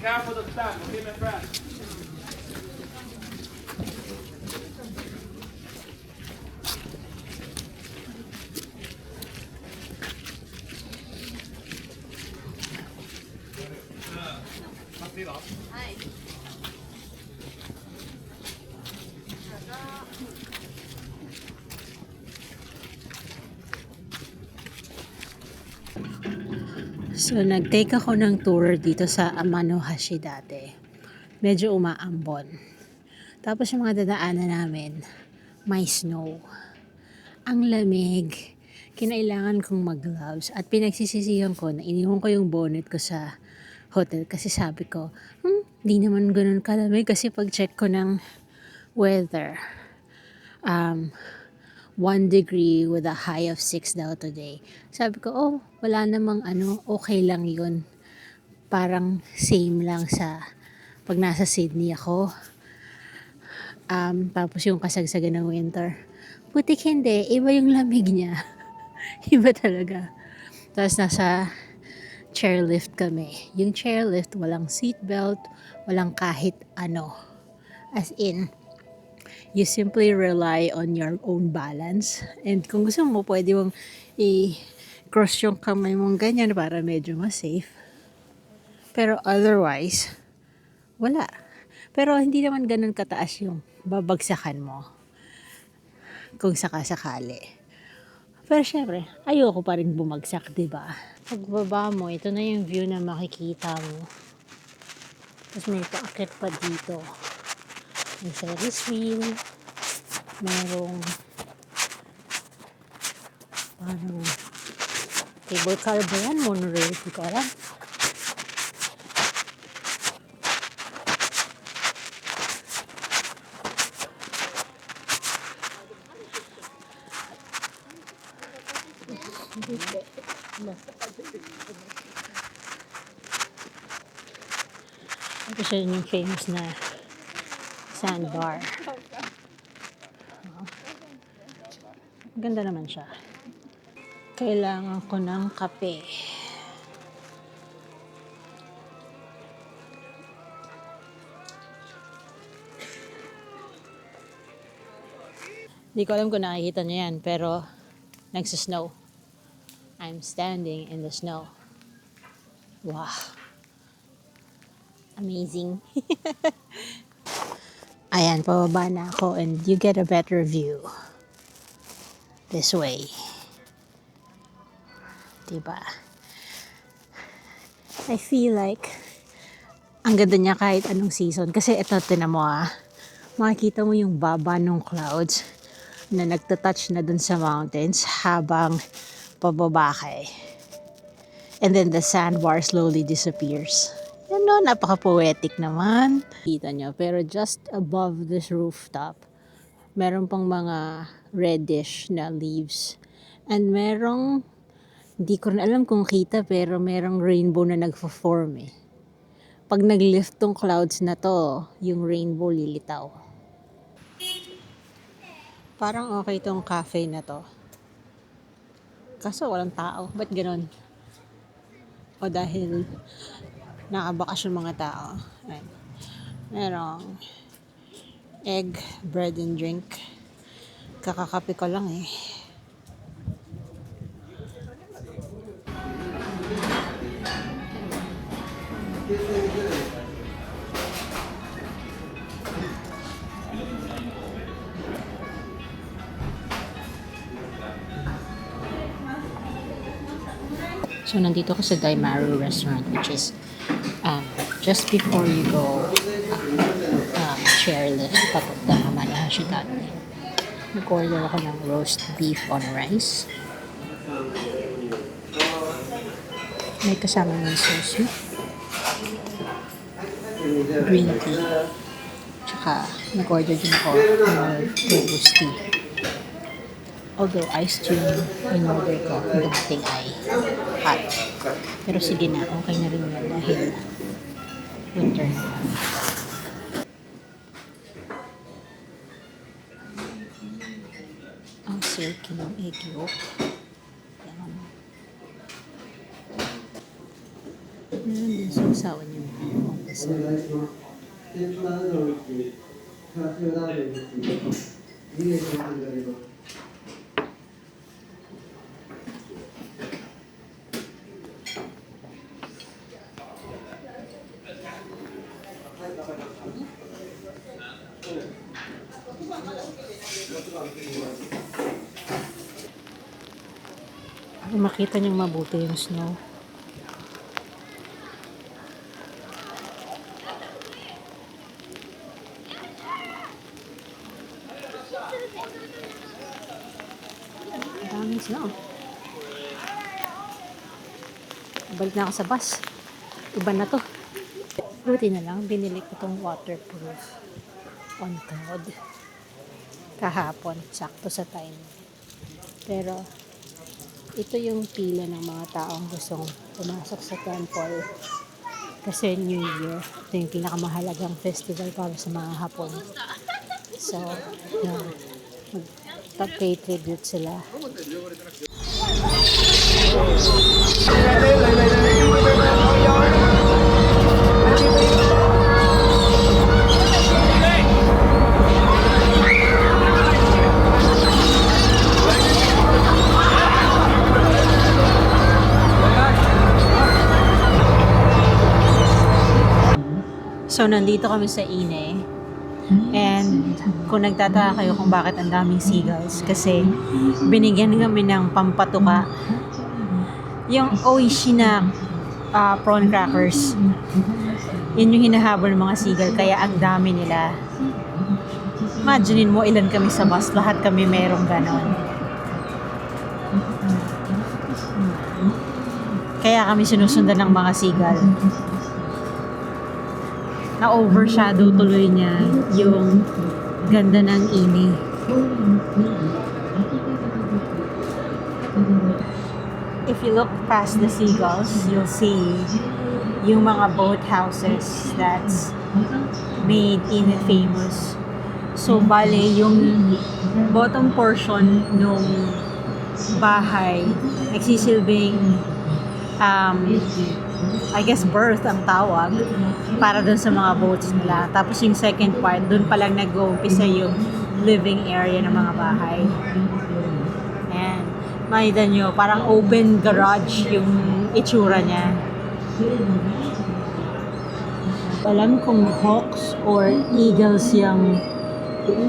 careful of the stand, okay, my friend? So, nag-take ako ng tour dito sa Amanohashi dati. Medyo umaambon. Tapos yung mga dadaanan namin, may snow. Ang lamig. Kinailangan kong mag-gloves. At pinagsisisihan ko na iniwan ko yung bonnet ko sa hotel. Kasi sabi ko, di naman ganun kalamig. Kasi pag-check ko ng weather, 1 degree with a high of 6 daw today. Sabi ko, wala namang okay lang yun. Parang same lang sa pag nasa Sydney ako. Tapos yung kasagsagan ng winter. Putik hindi, iba yung lamig niya. Iba talaga. Tapos nasa chairlift kami. Yung chairlift, walang seatbelt, walang kahit ano. As in, you simply rely on your own balance. And kung gusto mo, pwede mong i-cross yung kamay mong ganyan para medyo mas safe. Pero otherwise, wala. Pero hindi naman ganun kataas yung babagsakan mo kung sakasakali. Pero syempre, ayoko pa rin bumagsak, diba? Pagbaba mo, ito na yung view na makikita mo. Tapos may paakit pa dito. May Ferris wheel. Merong parang cable car ba yan? Monorail, hindi ko alam. Ito siya yung famous na sandbar. Ganda naman siya. Kailangan ko ng kape. Hindi ko alam kung nakikita niyo yan, pero nagsisnow. I'm standing in the snow. Wow. Amazing. Ayan, pababa na ako and you get a better view. This way. Diba? I feel like ang ganda niya kahit anong season. Kasi ito, tinan mo makikita mo yung baba ng clouds na nagtatouch na dun sa mountains habang pababa ka eh. And then the sandbar slowly disappears. Yan no, napaka-poetic naman. Kita nyo, pero just above this rooftop, meron pang mga reddish na leaves. And merong, hindi ko rin alam kung kita, pero merong rainbow na nagfo-form eh. Pag nag-lift tong clouds na to, yung rainbow lilitaw. Parang okay tong cafe na to. Kaso walang tao. Ba't ganun? O dahil nakabakasyon mga tao. Ayan. Merong egg, bread and drink. Kakakape ko lang eh. So, nandito ko sa Daimaru restaurant, which is just before you go chairlift papunta Amanohashi dati. Nag-order ako ng roast beef on rice. May kasama ng sauce, green tea. Tsaka, nag-order din ako ng Turkish tea. Although iced yung in-order ko, dating ay hot. Pero sige na, okay na rin yan dahil winter na. Ang silky ng egg yolk. Yan. Meron din sausawan yung umpisa. Para makita niyong mabuti yung snow. Daming snow. Balik na ako sa bus. Iba na to. Buti na lang, binili ko tong waterproof on cloud. Kahapon, sakto sa time. Pero, ito yung pila ng mga taong gustong pumasok sa temple. Kasi New Year, ito yung pinakamahalagang festival para sa mga Hapon. So, yun, mag-pay tribute sila. So, nandito kami sa Ine. And kung nagtataka kayo kung bakit ang daming seagulls, kasi binigyan kami ng pampatuka. Yung oishi na prawn crackers, yun yung hinahabol ng mga seagull, kaya ang dami nila. Imaginein mo ilan kami sa bus, lahat kami merong ganon. Kaya kami sinusundan ng mga seagull. Na-overshadow tuloy niya yung ganda ng Ine. If you look past the seagulls, you'll see yung mga boat houses that's made Ine famous. So, bale, yung bottom portion ng bahay nagsisilbing I guess berth ang tawag para dun sa mga boats nila. Tapos yung second part, dun palang nag-uumpisa yung living area ng mga bahay. And makita nyo, parang open garage yung itsura niya. Alam kung hawks or eagles yung,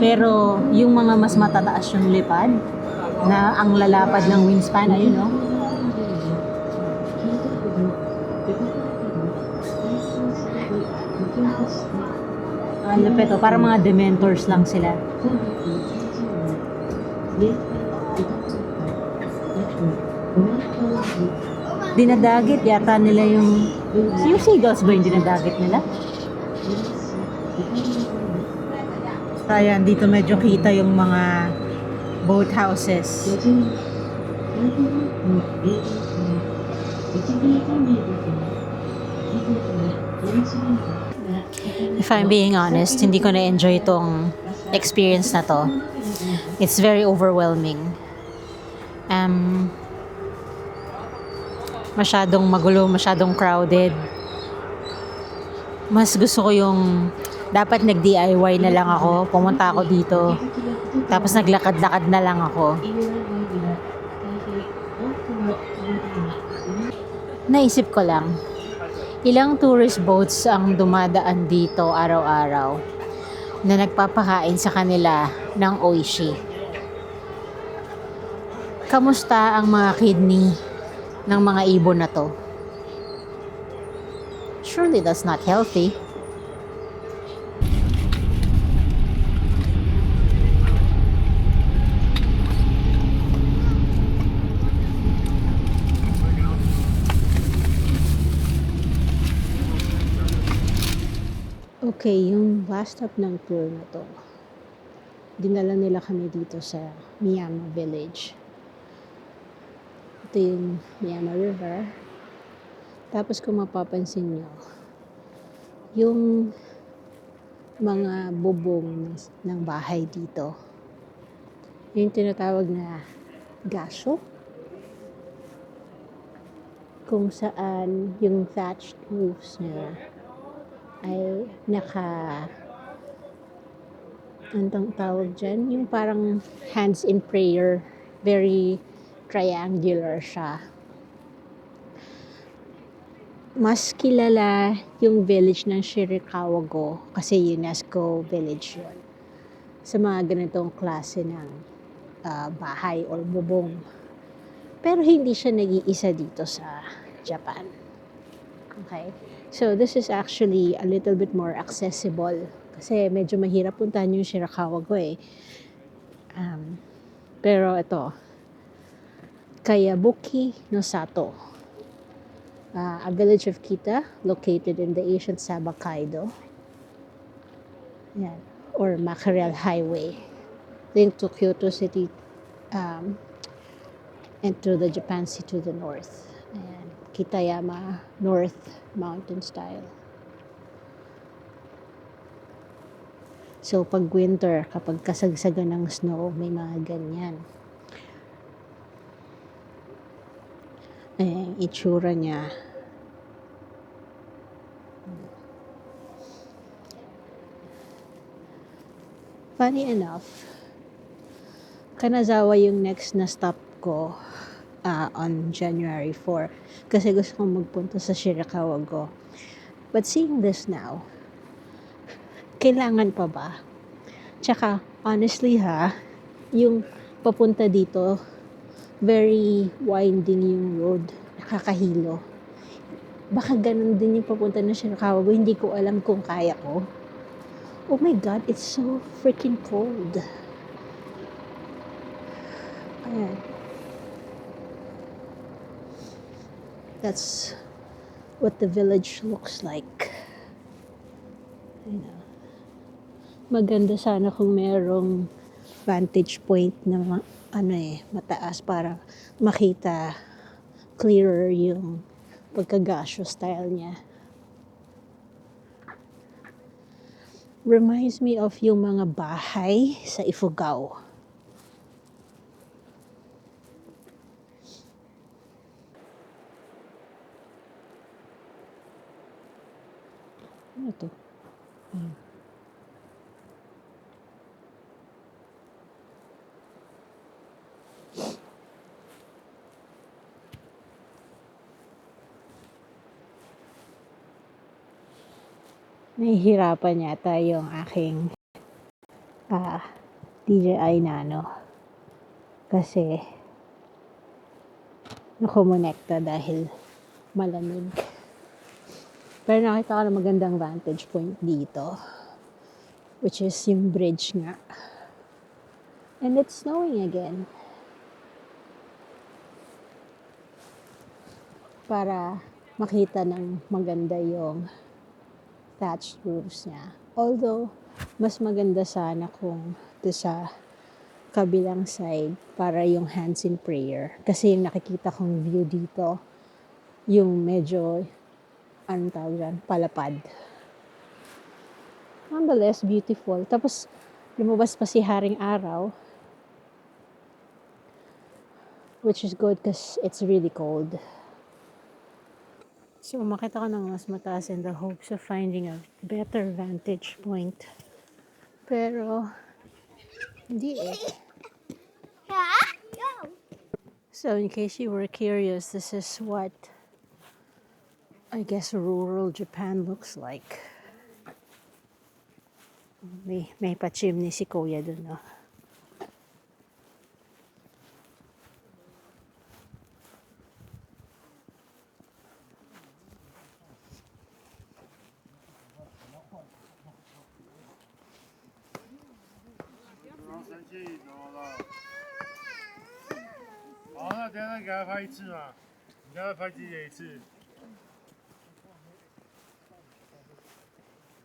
pero yung mga mas matataas yung lipad na ang lalapad ng wingspan, ayun no? Ang lapit, parang mga dementors lang sila. Dinadagit yata nila yung seagulls ba yung dinadagit nila? Ayan, dito medyo kita yung mga boat houses. If I'm being honest, hindi ko na-enjoy itong experience na to. It's very overwhelming. Masyadong magulo, masyadong crowded. Mas gusto ko yung dapat nag-DIY na lang ako, pumunta ako dito, tapos naglakad-lakad na lang ako. Naisip ko lang, ilang tourist boats ang dumadaan dito araw-araw na nagpapakain sa kanila ng oishi. Kamusta ang mga kidney ng mga ibon na to? Surely that's not healthy. Okay, yung last stop ng tour na to, dinala nila kami dito sa Miyama Village. Ito yung Miyama River. Tapos kung mapapansin nyo, yung mga bubong ng bahay dito, yung tinatawag na gaso. kung saan yung thatched roofs niya ay anong tawag dyan? Yung parang hands in prayer. Very triangular siya. Mas kilala yung village ng Shirakawa-go kasi UNESCO village yun. Sa mga ganitong klase ng bahay or bubong. Pero hindi siya nag-iisa dito sa Japan. Okay? So, this is actually a little bit more accessible. Kasi medyo mahirap puntahan yung Shirakawa-go eh. Pero ito, Kayabuki no Sato. A village of Kita located in the ancient Saba Kaido. Yan. Or Mackerel Highway. Linked to Kyoto City and to the Japan Sea to the north. Ayan. Kitayama North Mountain Style. So, pag winter, kapag kasagsagan ng snow, may mga ganyan. Ayan, itsura niya. Funny enough, Kanazawa yung next na stop ko on January 4. Kasi gusto kong magpunta sa Shirakawa-go. But seeing this now, kailangan pa ba? Tsaka, honestly yung papunta dito, very winding yung road. Nakakahilo. Baka ganun din yung papunta na Shirakawa-go. Hindi ko alam kung kaya ko. Oh my God, it's so freaking cold. Ayan. That's what the village looks like. Ayan. Maganda sana kung merong vantage point na mataas para makita clearer yung pagkagasyo style niya. Reminds me of yung mga bahay sa Ifugao. Ano to? Nahihirapan yata yung aking DJI Nano. Kasi nakumonekta dahil malamig. Pero nakita ko na magandang vantage point dito. Which is yung bridge nga. And it's snowing again. Para makita ng maganda yung thatched roofs niya. Although, mas maganda sana kung sa kabilang side para yung hands in prayer. Kasi yung nakikita kong view dito, yung medyo, anong tawag dyan, palapad. Nonetheless, beautiful. Tapos, lumabas pa si Haring Araw, which is good because it's really cold. So, makita ko ng mas mataas in the hopes of finding a better vantage point. Pero, hindi eh. So, in case you were curious, this is what I guess rural Japan looks like. May pa-chimney si Kuya dun, no?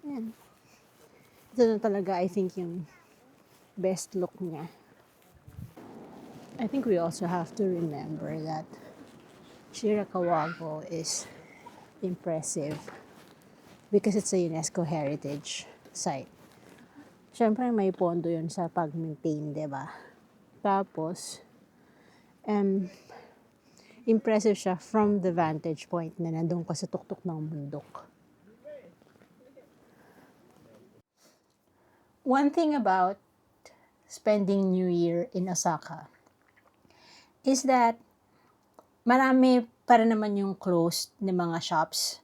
Yan. Ito na talaga, I think, yung best look niya. I think we also have to remember that Shirakawa-go is impressive because it's a UNESCO heritage site. Siyempre, may pondo yun sa pag-maintain, diba? Tapos, impressive siya from the vantage point na nandun ka sa tuktok ng bundok. One thing about spending New Year in Osaka is that marami para naman yung closed na mga shops.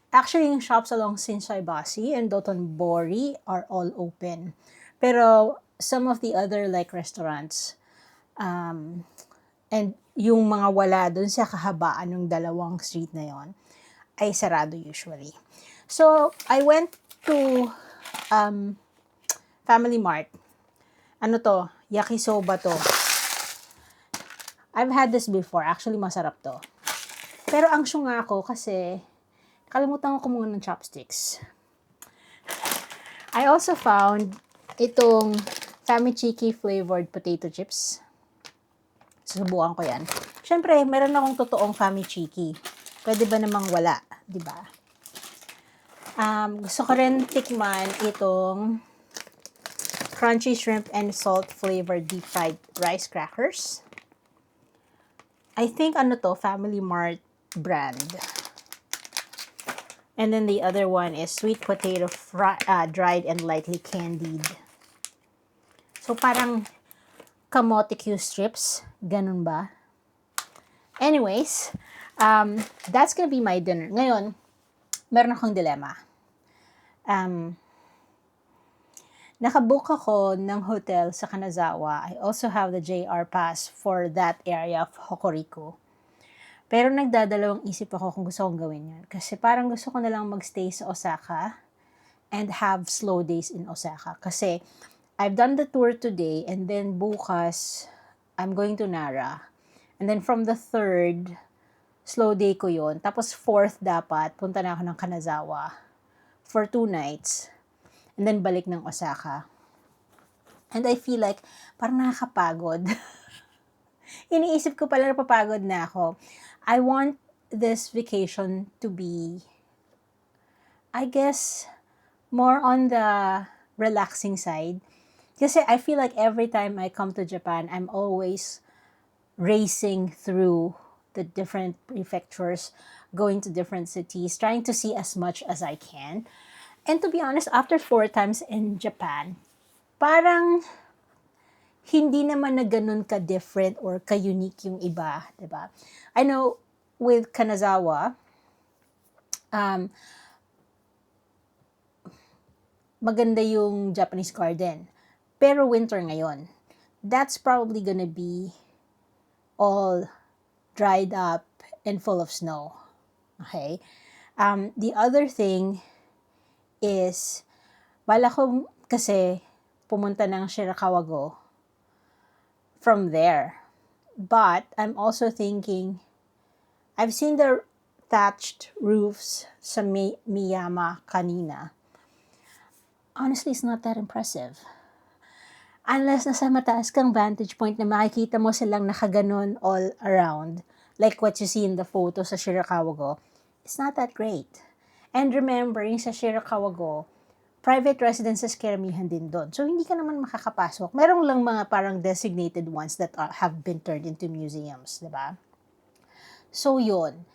Actually, yung shops along Shinsaibashi and Dotonbori are all open. Pero some of the other like restaurants and yung mga wala dun sa kahabaan ng dalawang street na yon ay sarado usually. So, I went to Family Mart. Ano to? Yakisoba to. I've had this before. Actually, masarap to. Pero ang syunga ako kasi kalimutan ko kumuha ng chopsticks. I also found itong Famichiki flavored potato chips. Susubukan ko yan. Siyempre, meron akong totoong Famichiki. Pwede ba namang wala? Diba? Gusto ko rin tikman itong crunchy shrimp and salt flavored deep fried rice crackers. I think ano to, Family Mart brand. And then the other one is sweet potato dried and lightly candied. So parang kamote Q strips, ganun ba? Anyways, that's gonna be my dinner. Ngayon, meron akong dilemma. Nakabook ako ng hotel sa Kanazawa. I also have the JR pass for that area of Hokuriku. Pero nagdadalawang isip ako kung gusto kong gawin yan. Kasi parang gusto ko na lang magstay sa Osaka and have slow days in Osaka. Kasi I've done the tour today and then bukas, I'm going to Nara. And then from the 3rd, slow day ko yon. Tapos 4th dapat, punta na ako ng Kanazawa for 2 nights. And then balik ng Osaka. And I feel like parang nakakapagod. Iniisip ko pala napapagod na ako. I want this vacation to be, I guess, more on the relaxing side. Kasi I feel like every time I come to Japan, I'm always racing through the different prefectures, going to different cities, trying to see as much as I can. And to be honest, after 4 times in Japan, parang hindi naman na ganun ka-different or ka-unique yung iba, diba? I know with Kanazawa, maganda yung Japanese garden. Pero winter ngayon, that's probably gonna be all dried up and full of snow. Okay? The other thing is, bala ko kasi pumunta ng Shirakawa-go from there. But I'm also thinking, I've seen the thatched roofs sa Miyama kanina. Honestly, it's not that impressive. Unless nasa mataas kang vantage point na makikita mo silang nakaganon all around, like what you see in the photo sa Shirakawa-go, it's not that great. And remember, yung sa Shirakawa-go, private residences karamihan din doon. So, hindi ka naman makakapasok. Merong lang mga parang designated ones that have been turned into museums, diba? So, yun.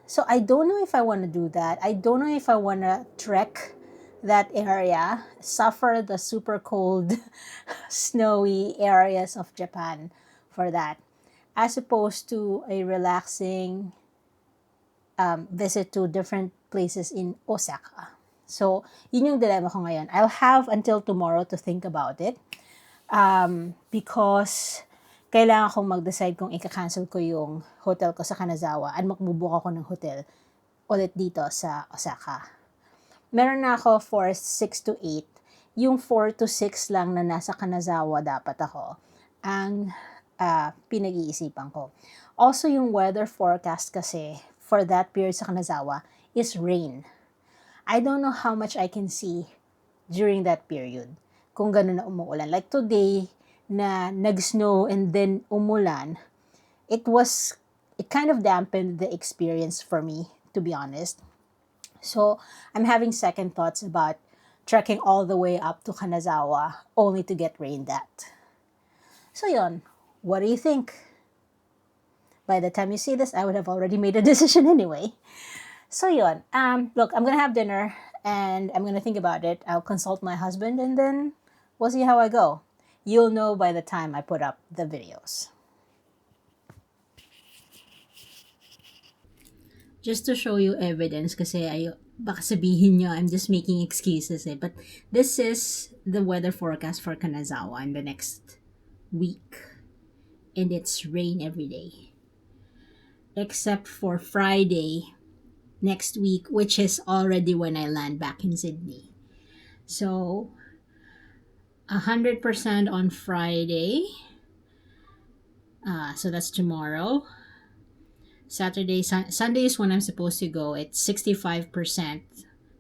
So, I don't know if I want to do that. I don't know if I want to trek that area, suffer the super cold, snowy areas of Japan for that, as opposed to a relaxing visit to different places in Osaka. So, yun yung dilemma ko ngayon. I'll have until tomorrow to think about it because kailangan kong mag-decide kung ika-cancel ko yung hotel ko sa Kanazawa at magbubook ako ng hotel ulit dito sa Osaka. Meron na ako for 6 to 8. Yung 4 to 6 lang na nasa Kanazawa dapat ako ang pinag-iisipan ko. Also, yung weather forecast kasi for that period sa Kanazawa is rain. I don't know how much I can see during that period kung gano'n na umuulan. Like today, na nag-snow and then umulan, it kind of dampened the experience for me, to be honest. So, I'm having second thoughts about trekking all the way up to Kanazawa only to get rained at. So, yun. What do you think? by the time you see this, I would have already made a decision anyway. So yun. Look, I'm gonna have dinner and I'm gonna think about it. I'll consult my husband and then we'll see how I go. You'll know by the time I put up the videos. Just to show you evidence kasi baka sabihin nyo I'm just making excuses but this is the weather forecast for Kanazawa in the next week and it's rain every day except for Friday next week, which is already when I land back in Sydney. So 100% on Friday, so that's tomorrow. Sunday is when I'm supposed to go. It's 65%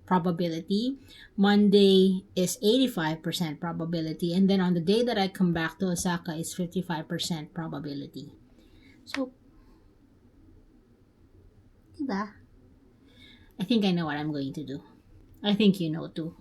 probability. Monday is 85% probability. And then on the day that I come back to Osaka, it's 55% probability. So, diba? I think I know what I'm going to do. I think you know too.